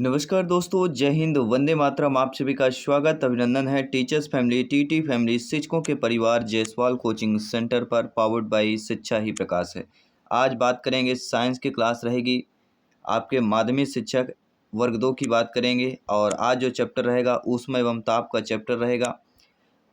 नमस्कार दोस्तों, जय हिंद, वंदे मातरम। आप सभी का स्वागत अभिनंदन है टीचर्स फैमिली, टीटी फैमिली, शिक्षकों के परिवार जायसवाल कोचिंग सेंटर पर, पावर्ड बाय शिक्षा ही प्रकाश है। आज बात करेंगे, साइंस की क्लास रहेगी, आपके माध्यमिक शिक्षक वर्ग 2 की बात करेंगे। और आज जो चैप्टर रहेगा ऊष्मा एवं ताप का चैप्टर रहेगा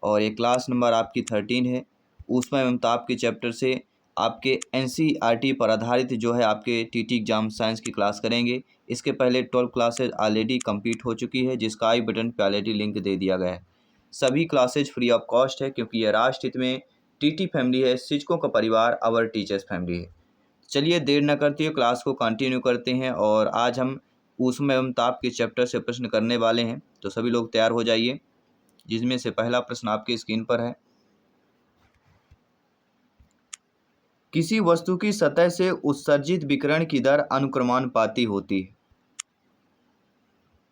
और ये क्लास नंबर आपकी 13 है। ऊष्मा एवं ताप के चैप्टर से आपके एनसीईआरटी पर आधारित जो है आपके टीटी एग्जाम साइंस की क्लास करेंगे। इसके पहले 12 क्लासेज ऑलरेडी कंप्लीट हो चुकी है, जिसका आई बटन पे ऑलरेडी लिंक दे दिया गया है। सभी क्लासेज फ्री ऑफ कॉस्ट है, क्योंकि यह राष्ट्र हित में टीटी फैमिली है, शिक्षकों का परिवार, आवर टीचर्स फैमिली है। चलिए देर न करते हुए क्लास को कंटिन्यू करते हैं। और आज हम ऊष्मा एवं ताप के चैप्टर से प्रश्न करने वाले हैं, तो सभी लोग तैयार हो जाइए। जिसमें से पहला प्रश्न आपकी स्क्रीन पर है। किसी वस्तु की सतह से उत्सर्जित विकिरण की दर अनुक्रमानुपाती होती है।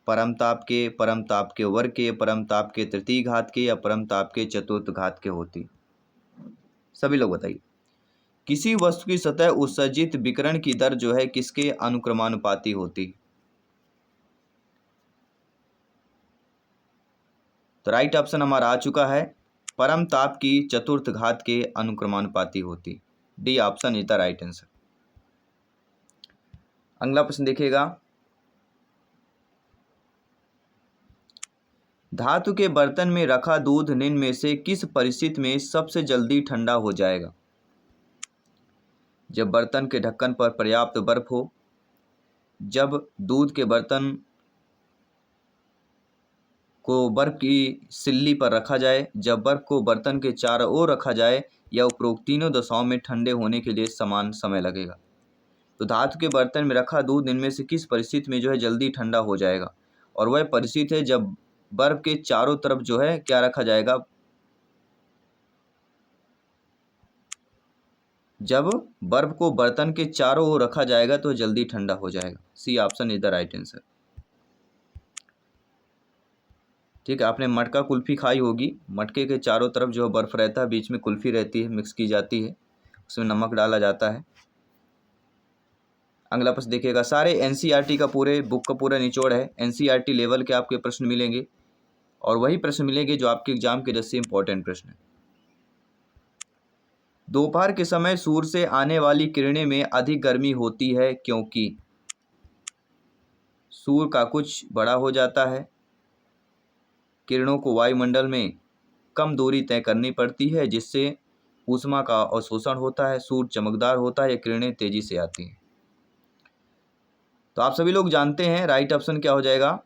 परम ताप के वर्ग के, परम ताप के तृतीय घात के या परम ताप के चतुर्थ घात के होती। सभी लोग बताइए, किसी वस्तु की सतह उत्सर्जित विकिरण की दर जो है किसके अनुक्रमानुपाती होती। तो राइट ऑप्शन हमारा आ चुका है, परम ताप की चतुर्थ घात के अनुक्रमानुपाती होती। D option is the right answer. अगला प्रश्न देखिएगा, धातु के बर्तन में रखा दूध निम्न में से किस परिस्थिति में सबसे जल्दी ठंडा हो जाएगा। जब बर्तन के ढक्कन पर पर्याप्त बर्फ हो, जब दूध के बर्तन को बर्फ की सिल्ली पर रखा जाए, जब बर्फ को बर्तन के चारों ओर रखा जाए, या उपरोक्त तीनों दशाओं में ठंडे होने के लिए समान समय लगेगा। तो धातु के बर्तन में रखा दूध इनमें से किस परिस्थिति में जो है जल्दी ठंडा हो जाएगा। और वह परिस्थिति है जब बर्फ के चारों तरफ जो है क्या रखा जाएगा, जब बर्फ को बर्तन के चारों ओर रखा जाएगा तो जल्दी ठंडा हो जाएगा। C option is the right answer. ठीक है, आपने मटका कुल्फी खाई होगी। मटके के चारों तरफ जो बर्फ रहता है, बीच में कुल्फी रहती है, मिक्स की जाती है, उसमें नमक डाला जाता है। अगला प्रश्न देखिएगा, सारे एनसीईआरटी का पूरे बुक का पूरा निचोड़ है। एनसीईआरटी लेवल के आपके प्रश्न मिलेंगे और वही प्रश्न मिलेंगे जो आपके एग्जाम के जैसे इंपॉर्टेंट प्रश्न है। दोपहर के समय सूर्य से आने वाली किरणें में अधिक गर्मी होती है, क्योंकि सूर्य का कुछ बड़ा हो जाता है, किरणों को वायुमंडल में कम दूरी तय करनी पड़ती है, जिससे ऊष्मा का अवशोषण होता है, सूर्य चमकदार होता है, या किरणें तेजी से आती हैं। तो आप सभी लोग जानते हैं राइट ऑप्शन क्या हो जाएगा।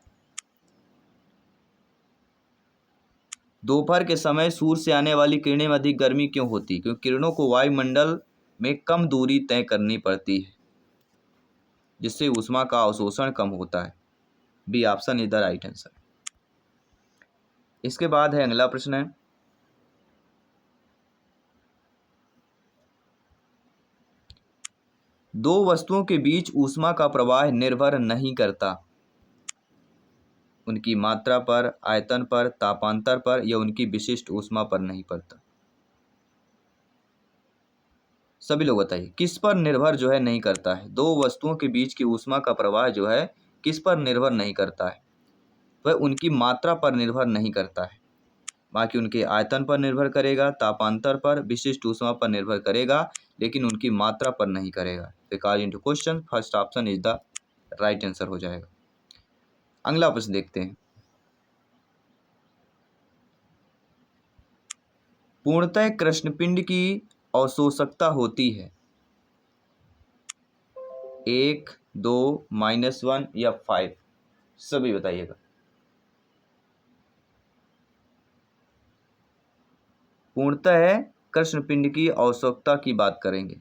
दोपहर के समय सूर्य से आने वाली किरणें में अधिक गर्मी क्यों होती, क्योंकि किरणों को वायुमंडल में कम दूरी तय करनी पड़ती है, जिससे ऊष्मा का अवशोषण कम होता है। B option is the right answer. इसके बाद है अगला प्रश्न है, दो वस्तुओं के बीच ऊष्मा का प्रवाह निर्भर नहीं करता उनकी मात्रा पर, आयतन पर, तापांतर पर, या उनकी विशिष्ट ऊष्मा पर नहीं पड़ता। सभी लोग बताइए, किस पर निर्भर जो है नहीं करता है। दो वस्तुओं के बीच की ऊष्मा का प्रवाह जो है किस पर निर्भर नहीं करता है। वह उनकी मात्रा पर निर्भर नहीं करता है, बाकी उनके आयतन पर निर्भर करेगा, तापांतर पर, विशिष्ट ऊष्मा पर निर्भर करेगा, लेकिन उनकी मात्रा पर नहीं करेगा। According to question first option is the right answer हो जाएगा। अगला प्रश्न देखते हैं, पूर्णतः कृष्णपिंड की अवशोषकता होती है 1, 2, -1 या 5। सभी बताइएगा। पूर्णतः कृष्णपिंड की अवशोषकता की बात करेंगे।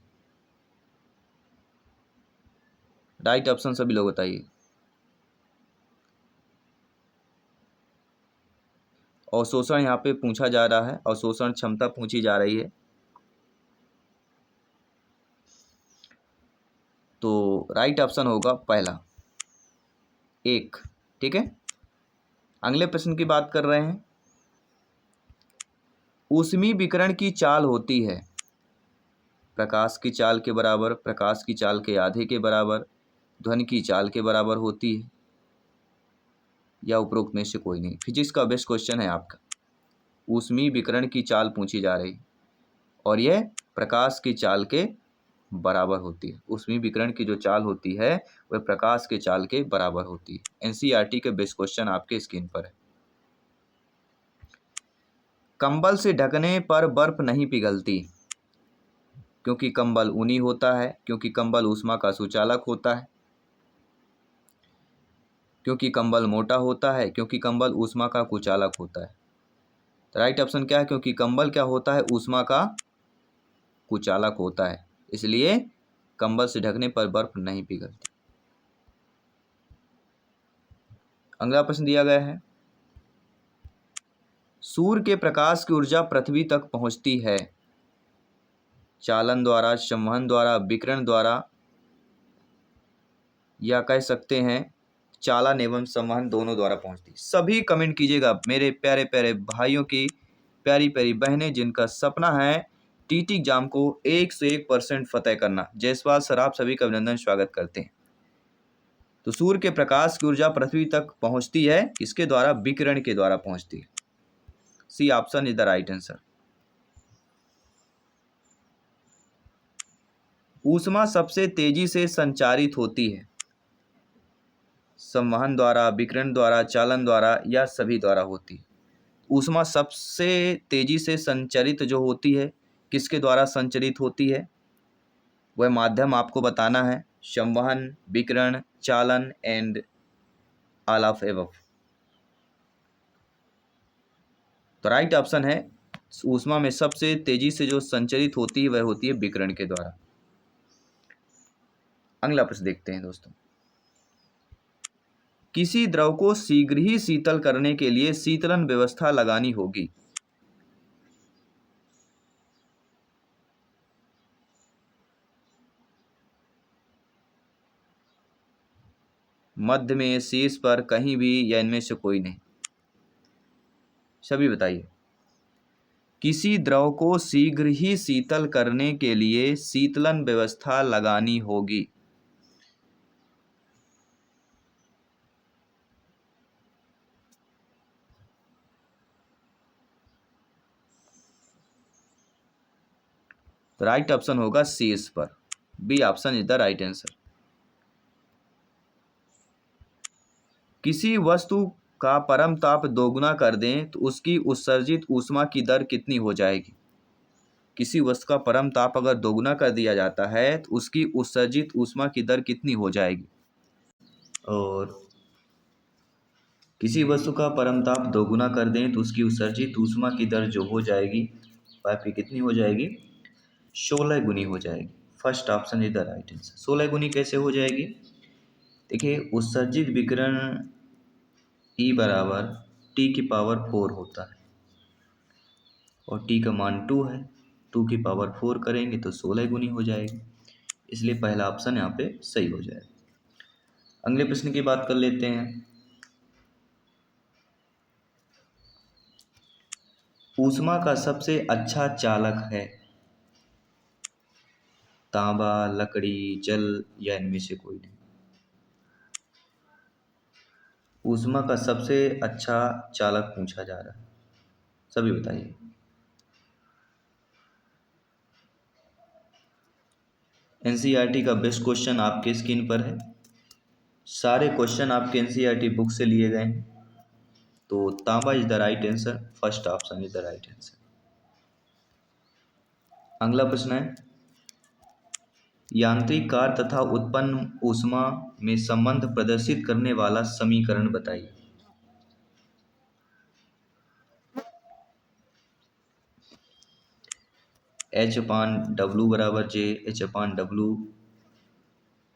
राइट ऑप्शन सभी लोग बताइए। अवशोषण यहाँ पे पूछा जा रहा है, अवशोषण क्षमता पूछी जा रही है। तो राइट ऑप्शन होगा पहला 1। ठीक है, अगले प्रश्न की बात कर रहे हैं, ऊष्मीय विकिरण की चाल होती है प्रकाश की चाल के बराबर, प्रकाश की चाल के आधे के बराबर, ध्वनि की चाल के बराबर होती है। या उपरोक्त में से कोई नहीं। फिजिक्स का बेस्ट क्वेश्चन है आपका। ऊष्मीय विकिरण की चाल पूछी जा रही और यह प्रकाश की चाल के बराबर होती है। ऊष्मीय विकिरण की जो चाल होती है वह प्रकाश के चाल के बराबर होती है। एनसीईआरटी के बेस्ट क्वेश्चन आपके स्क्रीन पर है। कंबल से ढकने पर बर्फ नहीं पिघलती, क्योंकि कंबल ऊनी होता है, क्योंकि कंबल ऊष्मा का सुचालक होता है, क्योंकि कंबल मोटा होता है, क्योंकि कंबल ऊष्मा का कुचालक होता है। तो राइट ऑप्शन क्या है? क्योंकि कंबल क्या होता है? ऊष्मा का कुचालक होता है, इसलिए कंबल से ढकने पर बर्फ नहीं पिघलती। अगला प्रश्न दिया गया है, सूर्य के प्रकाश की ऊर्जा पृथ्वी तक पहुंचती है चालन द्वारा, संवहन द्वारा, विकिरण द्वारा, या कह सकते हैं चालन एवं संवहन दोनों द्वारा पहुंचती। सभी कमेंट कीजिएगा मेरे प्यारे प्यारे भाइयों की, प्यारी प्यारी बहनें जिनका सपना है टीटी एग्जाम को 101% फतेह करना। जायसवाल सर आप सभी का अभिनंदन, स्वागत करते हैं। तो सूर्य के प्रकाश की ऊर्जा पृथ्वी तक पहुंचती है किसके द्वारा? विकिरण के द्वारा पहुंचती है। C option is the right answer. ऊष्मा सबसे तेजी से संचारित होती है संवहन द्वारा, विकिरण द्वारा, चालन द्वारा, या सभी द्वारा होती है। ऊष्मा सबसे तेजी से संचरित जो होती है किसके द्वारा संचरित होती है? वह माध्यम आपको बताना है, संवहन, विकिरण, चालन एंड ऑल ऑफ एबव। तो राइट ऑप्शन है, ऊष्मा में सबसे तेजी से जो संचरित होती है वह होती है विकिरण के द्वारा। अगला प्रश्न देखते हैं दोस्तों, किसी द्रव को शीघ्र ही शीतल करने के लिए शीतलन व्यवस्था लगानी होगी। मध्य में, शीर्ष पर, कहीं भी, या इनमें से कोई नहीं? सभी बताइए। किसी द्रव को शीघ्र ही शीतल करने के लिए शीतलन व्यवस्था लगानी होगी। तो राइट ऑप्शन होगा शीर्ष पर। B option is the right answer. किसी वस्तु का परम ताप दोगुना कर दें तो उसकी उत्सर्जित ऊष्मा की दर कितनी हो जाएगी? किसी वस्तु का परम ताप अगर दोगुना कर दिया जाता है तो उसकी उत्सर्जित ऊष्मा की दर कितनी हो जाएगी? और किसी वस्तु का परम ताप दोगुना कर दें तो उसकी उत्सर्जित ऊष्मा की दर जो हो जाएगी वह आपकी कितनी हो जाएगी? 16 गुनी हो जाएगी। First option is the right answer. 16 गुनी कैसे हो जाएगी? देखिए, उत्सर्जित विकिरण E बराबर T की पावर 4 होता है और T का मान 2 है। 2 की पावर 4 करेंगे तो 16 गुनी हो जाएगी, इसलिए पहला ऑप्शन यहाँ पे सही हो जाएगा। अगले प्रश्न की बात कर लेते हैं। ऊष्मा का सबसे अच्छा चालक है तांबा, लकड़ी, जल, या इनमें से कोई नहीं? ऊष्मा का सबसे अच्छा चालक पूछा जा रहा है, सभी बताइए। एनसीईआरटी का बेस्ट क्वेश्चन आपके स्क्रीन पर है। सारे क्वेश्चन आपके एनसीईआरटी बुक से लिए गए हैं। तो तांबा is the right answer. First option is the right answer. अगला प्रश्न है, यांत्रिक कार्य तथा उत्पन्न ऊष्मा में संबंध प्रदर्शित करने वाला समीकरण बताइए। H/W बराबर J, H/W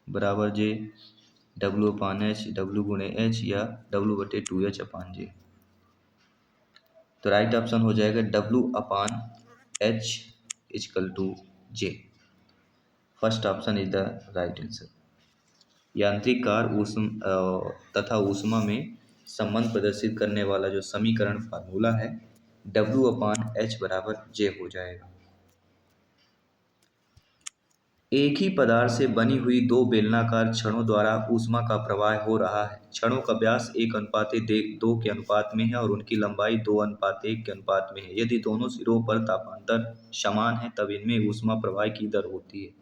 बराबर J, W/H, W गुणे H, या W/2H/J? तो राइट ऑप्शन हो जाएगा W/H equal to J। First option is the right answer. यांत्रिक कार्य तथा ऊष्मा में संबंध प्रदर्शित करने वाला जो समीकरण फार्मूला है W/H बराबर J हो जाएगा। एक ही पदार्थ से बनी हुई दो बेलनाकार छड़ों द्वारा ऊष्मा का प्रवाह हो रहा है। छड़ों का व्यास 1:2 के अनुपात में है और उनकी लंबाई 2:1 के अनुपात में है। यदि दोनों सिरों पर तापांतर समान है तब इनमें ऊष्मा प्रवाह की दर होती है।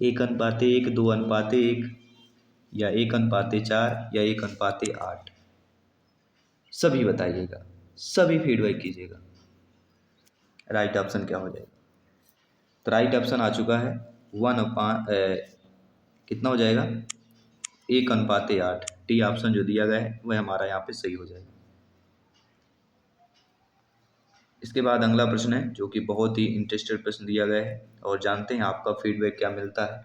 1:1, 2:1 या 1:4 या 1:8, सभी बताइएगा, सभी फीडबैक कीजिएगा। राइट ऑप्शन क्या हो जाएगा? तो राइट ऑप्शन आ चुका है कितना हो जाएगा? 1:8। टी ऑप्शन जो दिया गया है वह हमारा यहाँ पे सही हो जाएगा। इसके बाद अगला प्रश्न है जो कि बहुत ही इंटरेस्टेड प्रश्न दिया गया है और जानते हैं आपका फीडबैक क्या मिलता है।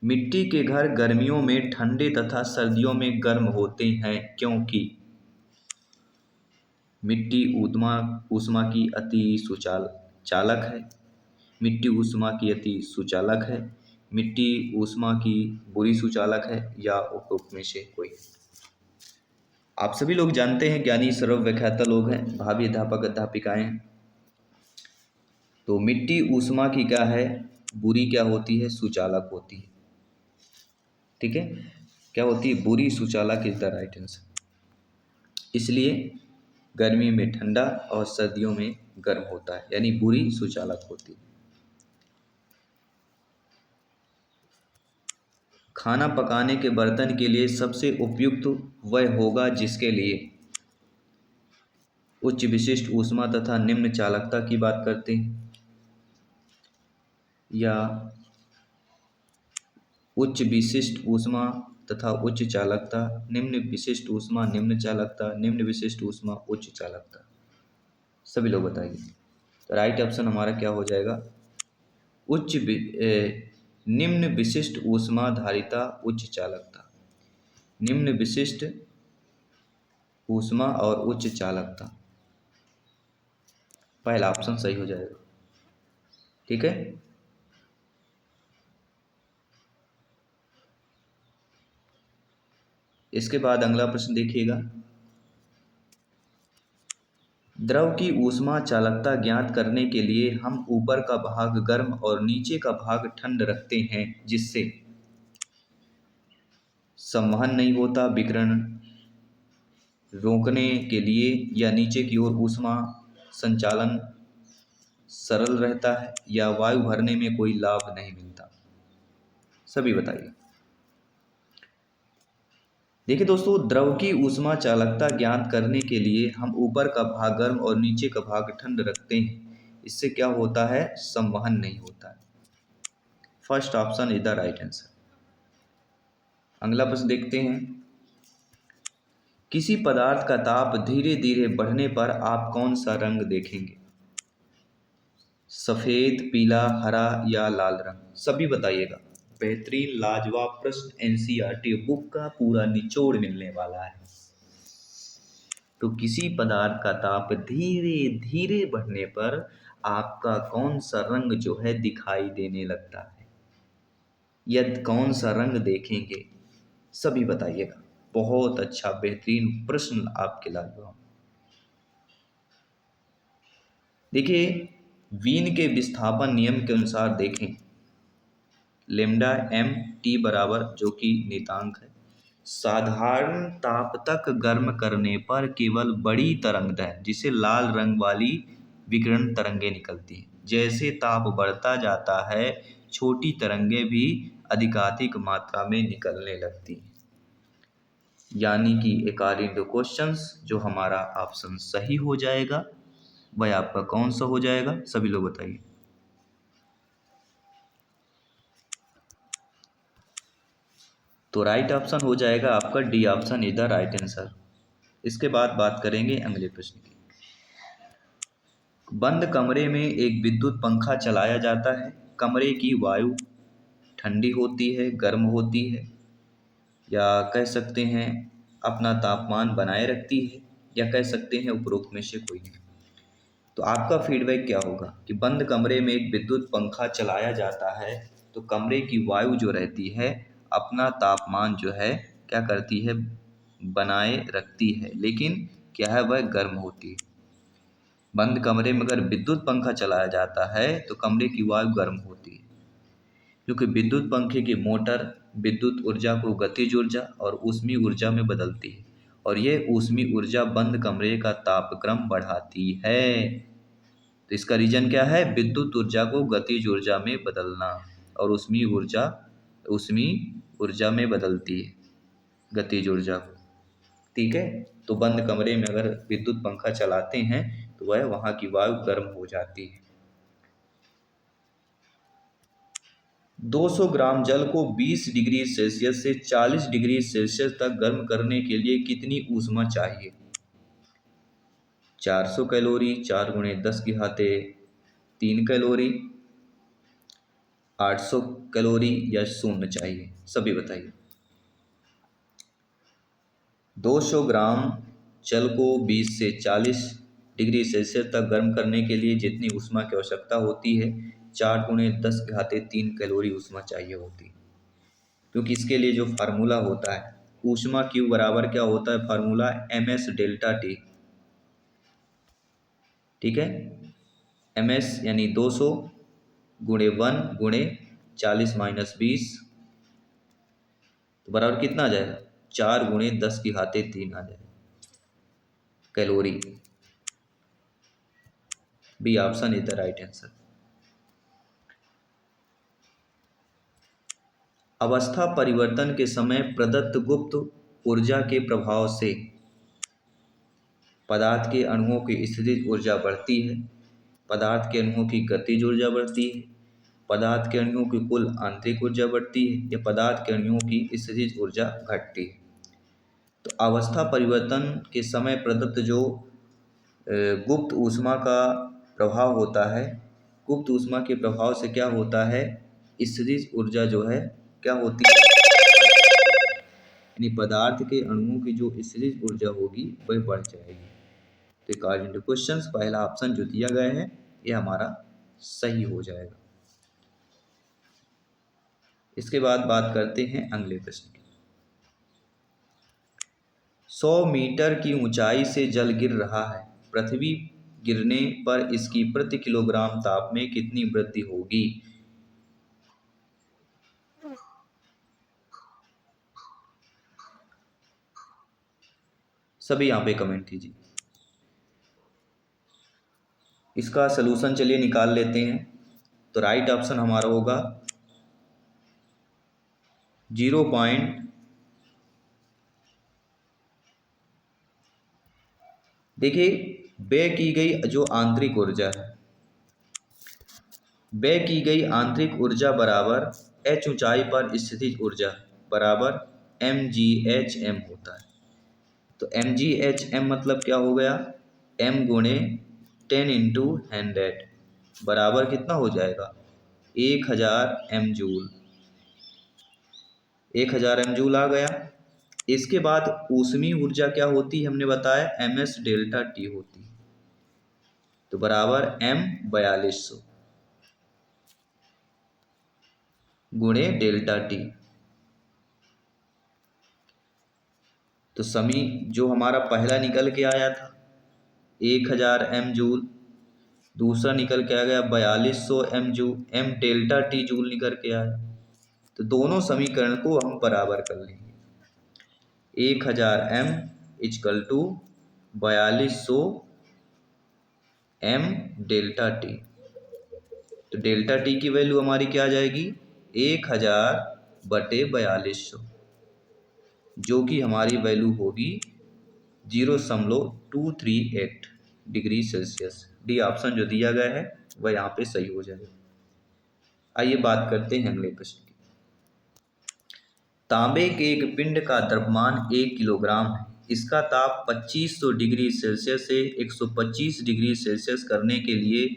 मिट्टी के घर गर्मियों में ठंडे तथा सर्दियों में गर्म होते हैं क्योंकि मिट्टी ऊष्मा की अति चालक है, मिट्टी ऊष्मा की अति सुचालक है, मिट्टी ऊष्मा की बुरी सुचालक है या उपरोक्त में से कोई। आप सभी लोग जानते हैं ज्ञानी सर्व व्याख्याता लोग हैं, भावी अध्यापक अध्यापिकाएं हैं। तो मिट्टी ऊष्मा की क्या है? बुरी क्या होती है? सुचालक होती है। ठीक है, क्या होती है? बुरी सुचालक इज द राइट आंसर। इसलिए गर्मी में ठंडा और सर्दियों में गर्म होता है, यानी बुरी सुचालक होती है। खाना पकाने के बर्तन के लिए सबसे उपयुक्त वह होगा जिसके लिए उच्च विशिष्ट ऊष्मा तथा निम्न चालकता की बात करते हैं, या उच्च विशिष्ट ऊष्मा तथा उच्च चालकता, निम्न विशिष्ट ऊष्मा निम्न चालकता, निम्न विशिष्ट ऊष्मा उच्च चालकता। सभी लोग बताइए। तो राइट ऑप्शन हमारा क्या हो जाएगा? निम्न विशिष्ट ऊष्मा धारिता उच्च चालकता। निम्न विशिष्ट ऊष्मा और उच्च चालकता, पहला ऑप्शन सही हो जाएगा। ठीक है, इसके बाद अगला प्रश्न देखिएगा। द्रव की ऊष्मा चालकता ज्ञात करने के लिए हम ऊपर का भाग गर्म और नीचे का भाग ठंड रखते हैं जिससे संवहन नहीं होता, विकिरण रोकने के लिए, या नीचे की ओर ऊष्मा संचालन सरल रहता है, या वायु भरने में कोई लाभ नहीं मिलता। सभी बताइए। देखिए दोस्तों, द्रव की ऊष्मा चालकता ज्ञात करने के लिए हम ऊपर का भाग गर्म और नीचे का भाग ठंड रखते हैं। इससे क्या होता है? संवहन नहीं होता है। First option is the right answer. अगला प्रश्न देखते हैं। किसी पदार्थ का ताप धीरे धीरे बढ़ने पर आप कौन सा रंग देखेंगे? सफेद, पीला, हरा या लाल रंग? सभी बताइएगा। बेहतरीन लाजवाब प्रश्न, एनसीईआरटी बुक का पूरा निचोड़ मिलने वाला है। तो किसी पदार्थ का ताप धीरे धीरे बढ़ने पर आपका कौन सा रंग जो है दिखाई देने लगता है, या कौन सा रंग देखेंगे? सभी बताइएगा। बहुत अच्छा बेहतरीन प्रश्न आपके लाजवाब। देखिए, वीन के विस्थापन नियम के अनुसार देखें, लेमडा एम टी बराबर, जो कि नियतांक है, साधारण ताप तक गर्म करने पर केवल बड़ी तरंगदैर्घ्य जिसे लाल रंग वाली विकिरण तरंगे निकलती हैं। जैसे ताप बढ़ता जाता है छोटी तरंगे भी अधिकाधिक मात्रा में निकलने लगती हैं। यानी कि अकॉर्डिंग टू क्वेश्चंस जो हमारा ऑप्शन सही हो जाएगा वह आपका कौन सा हो जाएगा? सभी लोग बताइए। तो राइट ऑप्शन हो जाएगा आपका D option is the right answer. इसके बाद बात करेंगे अगले प्रश्न की। बंद कमरे में एक विद्युत पंखा चलाया जाता है। कमरे की वायु ठंडी होती है, गर्म होती है, या कह सकते हैं अपना तापमान बनाए रखती है, या कह सकते हैं उपरोक्त में से कोई नहीं। तो आपका फीडबैक क्या होगा कि बंद कमरे में एक विद्युत पंखा चलाया जाता है तो कमरे की वायु जो रहती है अपना तापमान जो है क्या करती है? बनाए रखती है, लेकिन क्या है? वह गर्म होती है। बंद कमरे में अगर विद्युत पंखा चलाया जाता है तो कमरे की वायु गर्म होती है, क्योंकि विद्युत पंखे की मोटर विद्युत ऊर्जा को गतिज ऊर्जा और ऊष्मीय ऊर्जा में बदलती है, और यह ऊष्मीय ऊर्जा बंद कमरे का तापक्रम बढ़ाती है। तो इसका रीजन क्या है? विद्युत ऊर्जा को गतिज ऊर्जा में बदलना, और ऊष्मीय ऊर्जा में बदलती है गतिज ऊर्जा को। ठीक है, तो बंद कमरे में अगर विद्युत पंखा चलाते हैं तो वह वहाँ की वायु गर्म हो जाती है। 200 ग्राम जल को 20 डिग्री सेल्सियस से 40 डिग्री सेल्सियस तक गर्म करने के लिए कितनी ऊष्मा चाहिए? 400 कैलोरी, 4 गुणे 10 की घाते 3 कैलोरी, 800 कैलोरी या शून्य चाहिए? सभी बताइए। 200 ग्राम जल को 20 से 40 डिग्री सेल्सियस तक गर्म करने के लिए जितनी ऊष्मा की आवश्यकता होती है, 4 गुणे 10 की घाते 3 कैलोरी ऊष्मा चाहिए होती है। क्योंकि इसके लिए जो फार्मूला होता है, ऊष्मा Q बराबर क्या होता है? Formula ms delta T। ठीक है, ms यानी 200 गुणे 1 गुणे 40 माइनस 20, तो बराबर कितना आ जाएगा? 4 गुणे 10 की घाते 3 आ जाएगा calorie. B option is the right answer. अवस्था परिवर्तन के समय प्रदत्त गुप्त ऊर्जा के प्रभाव से पदार्थ के अणुओं की स्थितिज ऊर्जा बढ़ती है, पदार्थ के अणुओं की गतिज ऊर्जा बढ़ती है, पदार्थ के अणुओं की कुल आंतरिक ऊर्जा बढ़ती है, या पदार्थ के अणुओं की स्थितिज ऊर्जा घटती है। तो अवस्था परिवर्तन के समय प्रदत्त जो गुप्त ऊष्मा का प्रभाव होता है, गुप्त ऊष्मा के प्रभाव से क्या होता है? स्थितिज ऊर्जा जो है क्या होती है? यानी पदार्थ के अणुओं की जो स्थितिज ऊर्जा होगी वह बढ़ जाएगी। तो अकॉर्डिंग टू क्वेश्चन पहला ऑप्शन जो दिया गया है ये हमारा सही हो जाएगा। इसके बाद बात करते हैं अगले प्रश्न की। 100 मीटर की ऊंचाई से जल गिर रहा है, पृथ्वी गिरने पर इसकी प्रति किलोग्राम ताप में कितनी वृद्धि होगी? सभी यहाँ पे कमेंट कीजिए। इसका सलूशन चलिए निकाल लेते हैं। तो राइट ऑप्शन हमारा होगा 0. देखिए, व्यय की गई जो आंतरिक ऊर्जा है, व्यय की गई आंतरिक ऊर्जा बराबर h ऊंचाई पर स्थितिज ऊर्जा बराबर mghm होता है। तो mghm मतलब क्या हो गया? m गुणे 10 इंटू 100 बराबर कितना हो जाएगा? 1000 m जूल। 1000 m जूल आ गया। इसके बाद ऊष्मीय ऊर्जा क्या होती है? हमने बताया ms डेल्टा T होती है, तो बराबर m 4200 गुणे डेल्टा T। तो समी जो हमारा पहला निकल के आया था 1000 m जूल, दूसरा निकल के आ गया 4200 m joule, m delta T joule निकल के आया। तो दोनों समीकरण को हम बराबर कर लेंगे। 1000 m equal to 4200 m delta T। तो डेल्टा T की वैल्यू हमारी क्या आ जाएगी? 1000 बटे 4200, जो कि हमारी वैल्यू होगी 0.238 डिग्री सेल्सियस। डी ऑप्शन जो दिया गया है वह यहाँ पे सही हो जाएगा। आइए बात करते हैं अगले प्रश्न की। तांबे के एक पिंड का द्रव्यमान 1 किलोग्राम है। इसका ताप 2500 डिग्री सेल्सियस से 125 डिग्री सेल्सियस करने के लिए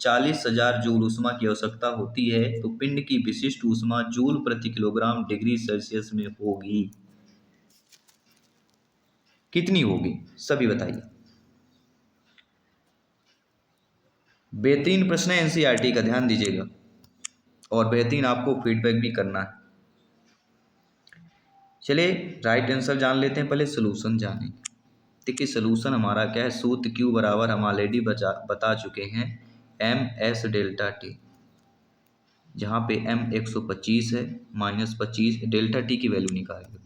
40,000 जूल ऊष्मा की आवश्यकता होती है। तो पिंड की विशिष्ट ऊष्मा जूल प्रति किलोग्राम डिग्री सेल्सियस में होगी, कितनी होगी? सभी बताइए। बेहतरीन प्रश्न है, एनसीईआरटी का ध्यान दीजिएगा, और बेहतरीन आपको फीडबैक भी करना है। चलिए राइट आंसर जान लेते हैं, पहले सोल्यूशन जानेंगे। देखिए सोल्यूशन हमारा क्या है, सूत्र Q बराबर हम ऑलरेडी बता चुके हैं एम एस डेल्टा टी, जहाँ पे m 125 है माइनस 25, डेल्टा टी की वैल्यू निकालेंगे।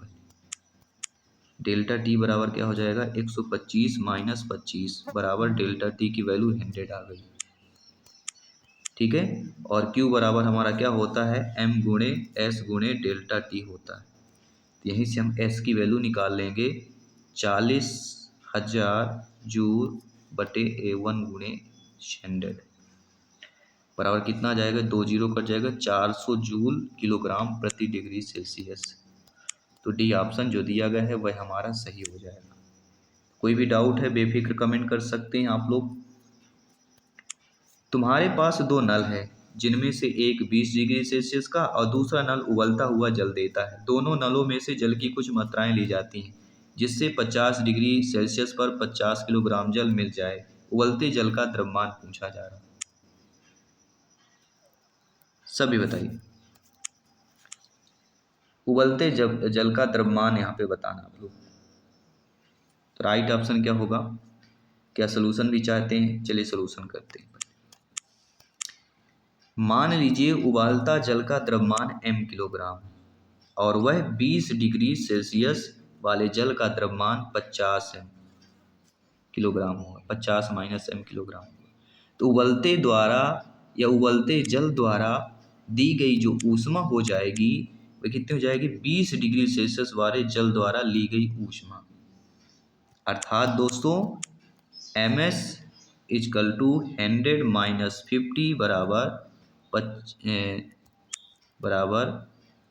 डेल्टा टी बराबर क्या हो जाएगा, 125 माइनस 25 बराबर डेल्टा टी की वैल्यू 100 आ गई। ठीक है, और Q बराबर हमारा क्या होता है, m गुणे s गुणे डेल्टा टी होता है। तो यहीं से हम s की वैल्यू निकाल लेंगे, 40,000 जूल बटे A1 गुणे 100 बराबर कितना आ जाएगा, 2 जीरो कट जाएगा, 400 जूल किलोग्राम प्रति डिग्री सेल्सियस। तो डी ऑप्शन जो दिया गया है वह हमारा सही हो जाएगा। कोई भी डाउट है बेफिक्र कमेंट कर सकते हैं आप लोग। तुम्हारे पास दो नल है जिनमें से एक 20 डिग्री सेल्सियस का और दूसरा नल उबलता हुआ जल देता है। दोनों नलों में से जल की कुछ मात्राएं ली जाती हैं जिससे 50 डिग्री सेल्सियस पर 50 किलोग्राम जल मिल जाए। उबलते जल का द्रव्यमान पूछा जा रहा है। सभी बताइए, उबलते जल का द्रव्यमान यहाँ पे बताना आप लोग। तो राइट ऑप्शन क्या होगा, क्या सोल्यूशन भी चाहते हैं, चलिए सोल्यूशन करते हैं। मान लीजिए उबालता जल का द्रव्यमान m किलोग्राम और वह 20 डिग्री सेल्सियस वाले जल का द्रव्यमान 50 किलोग्राम होगा, 50 माइनस m किलोग्राम होगा। तो उबलते द्वारा या उबलते जल द्वारा दी गई जो ऊष्मा हो जाएगी वह कितनी हो जाएगी, 20 डिग्री सेल्सियस वाले जल द्वारा ली गई ऊष्मा। अर्थात दोस्तों ms इजकल टू 100 माइनस 50 बराबर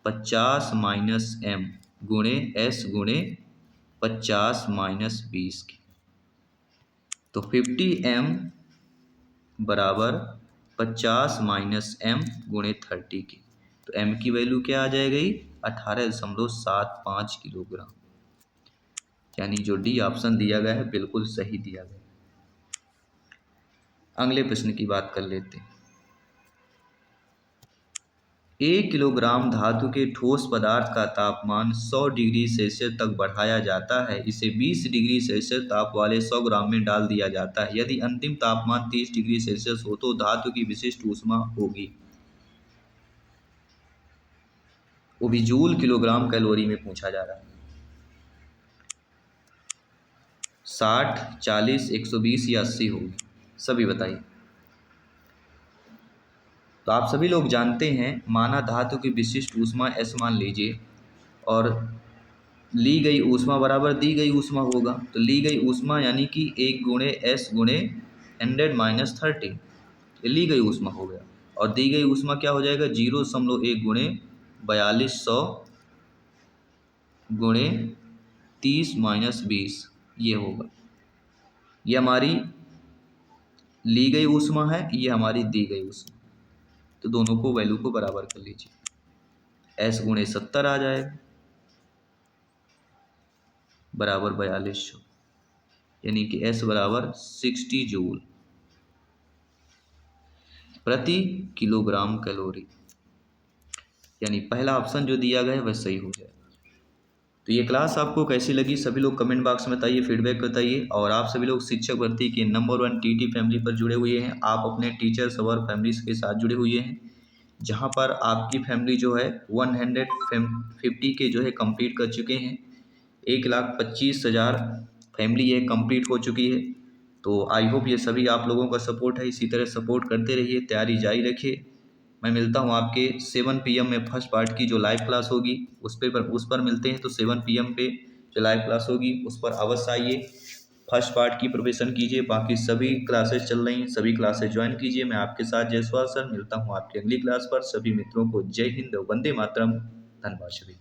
50 माइनस m गुणे s गुणे 50 माइनस 20 की। तो 50m बराबर 50 माइनस m गुणे 30 की। तो m की वैल्यू क्या आ जाएगी, 18.75 किलोग्राम। यानी जो डी ऑप्शन दिया गया है बिल्कुल सही दिया गया है। अगले प्रश्न की बात कर लेते हैं। 1 किलोग्राम धातु के ठोस पदार्थ का तापमान 100 डिग्री सेल्सियस तक बढ़ाया जाता है। इसे 20 डिग्री सेल्सियस ताप वाले 100 ग्राम में डाल दिया जाता है। यदि अंतिम तापमान 30 डिग्री सेल्सियस हो तो धातु की विशिष्ट ऊष्मा होगी। वो भी जूल किलोग्राम कैलोरी में पूछा जा रहा है। 60, 40, 120 या 80 होगी, सभी बताइए। तो आप सभी लोग जानते हैं माना धातु की विशिष्ट ऊष्मा S मान लीजिए और ली गई ऊष्मा बराबर दी गई ऊष्मा होगा। तो ली गई ऊष्मा यानी कि 1 गुणे S गुणे 100 माइनस 30, ये ली गई ऊष्मा हो गया। और दी गई ऊष्मा क्या हो जाएगा, 0.1 गुणे 4200 गुणे 30 माइनस 20 ये होगा। ये हमारी ली गई ऊष्मा है, ये हमारी दी गई ऊष्मा। तो दोनों को वैल्यू को बराबर कर लीजिए। S गुणे 70 आ जाएगा बराबर 4200, यानी कि S बराबर 60 जूल प्रति किलोग्राम कैलोरी। यानी पहला ऑप्शन जो दिया गया है वह सही हो जाएगा। तो ये क्लास आपको कैसी लगी सभी लोग कमेंट बॉक्स में बताइए, फीडबैक बताइए। और आप सभी लोग शिक्षक भर्ती के नंबर 1 टीटी फैमिली पर जुड़े हुए हैं। आप अपने टीचर्स और फैमिलीज के साथ जुड़े हुए हैं, जहाँ पर आपकी फैमिली जो है 150 के जो है कंप्लीट कर चुके हैं। 1,25,000 फैमिली ये कंप्लीट हो चुकी है। तो आई होप ये सभी आप लोगों का सपोर्ट है, इसी तरह सपोर्ट करते रहिए, तैयारी जारी रखिए। मैं मिलता हूँ आपके 7 PM में फर्स्ट पार्ट की जो लाइव क्लास होगी उस पर मिलते हैं। तो 7 PM पे जो लाइव क्लास होगी उस पर अवश्य आइए, फर्स्ट पार्ट की प्रिपरेशन कीजिए। बाकी सभी क्लासेस चल रही हैं, सभी क्लासेस ज्वाइन कीजिए। मैं आपके साथ जयसवाल सर मिलता हूँ आपकी अगली क्लास पर। सभी मित्रों को जय हिंद, वंदे मातरम, धन्यवाद सभी।